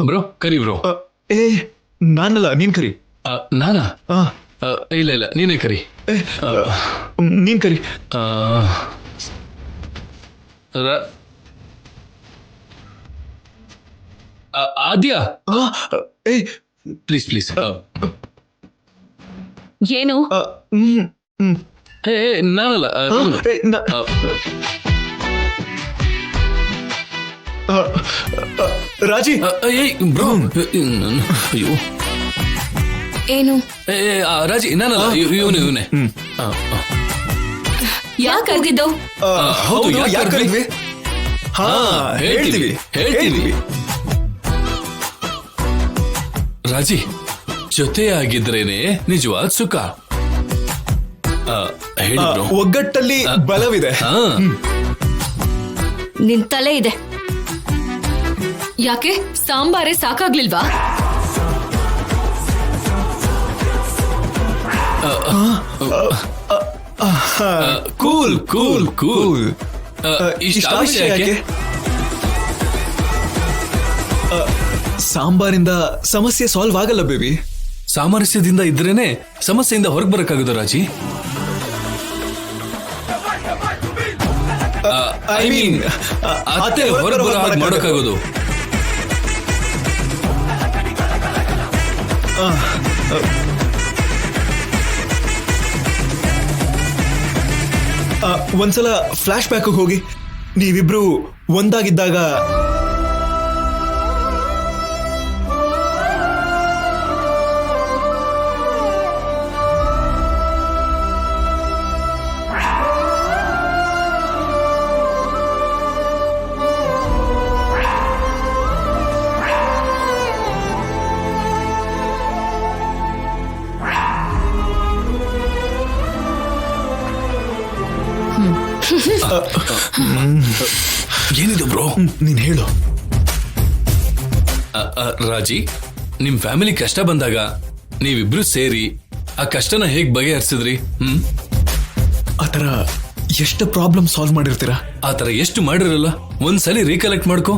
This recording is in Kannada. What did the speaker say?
ಬ್ರೋ ಕರಿ ಬ್ರೋ. ಏ ನಾನಲ್ಲ, ನೀನ್ ಕರಿ. ನಾನಾ? ಇಲ್ಲ ಇಲ್ಲ, ನೀನೇ ಕರಿ. ನೀನ್ ಕರಿ. ಆದ್ಯ, ಏ ಪ್ಲೀಸ್ ಪ್ಲೀಸ್. ಏನು? ನಾನಲ್ಲ. ರಾಜಿ ಬ್ರೋ, ಅಯ್ಯೋ. ಏನು? ರಾಜಿ ನಾನಲ್ಲ, ಇವನೇ. ಯಾಕೆ ಕರೆದಿದ್ದು? ಹೌದು, ಯಾಕೆ ಕರೆದ್ವಿ? ಹೇಳ್ತೀವಿ. ರಾಜಿ, ಜೊತೆಯಾಗಿದ್ರೇನೆ ನಿಜವಾದ ಸುಖ. ಹೇಳಿ ಬ್ರೋ. ಒಗ್ಗಟ್ಟಲ್ಲಿ ಬಲವಿದೆ. ನಿನ್ ತಲೆ ಇದೆ. ಯಾಕೆ ಸಾಂಬಾರೇ ಸಾಕಾಗ್ಲಿಲ್ವಾ? Cool cool cool. ಇಷ್ಟ ಯಾಕೆ? ಸಾಂಬಾರಿಂದ ಸಮಸ್ಯೆ ಸಾಲ್ವ್ ಆಗಲ್ಲ ಬೇಬಿ. ಸಾಮರಸ್ಯದಿಂದ ಇದ್ರೇನೆ ಸಮಸ್ಯೆಯಿಂದ ಹೊರಗೆ ಬರಕ್ಕಾಗೋದು ರಾಜಿ. ಐ ಮೀನ್ ಅತ್ತೆ ಹೊರಗೆ ಬರೋ ಹಾಗೆ ಮಾಡೋಕ್ಕಾಗೋದು. ಒಂದ್ಸಲ ಫ್ಲಾಶ್ ಬ್ಯಾಕ್ ಹೋಗಿ, ನೀವಿಬ್ರು ಒಂದಾಗಿದ್ದಾಗ. ಏನಿದು ಬ್ರೋ? ನೀನ್ ಹೇಳು. ರಾಜಿ, ನಿಮ್ ಫ್ಯಾಮಿಲಿ ಕಷ್ಟ ಬಂದಾಗ ನೀವಿಬ್ರು ಸೇರಿ ಆ ಕಷ್ಟನ ಹೇಗ್ ಬಗೆಹರಿಸಿದ್ರಿ? ಆತರ ಎಷ್ಟು ಪ್ರಾಬ್ಲಮ್ ಸಾಲ್ವ್ ಮಾಡಿರ್ತೀರಾ? ಆತರ ಎಷ್ಟು ಮಾಡಿರಲ್ಲ, ಒಂದ್ಸಲಿ ರೀಕಲೆಕ್ಟ್ ಮಾಡ್ಕೋ.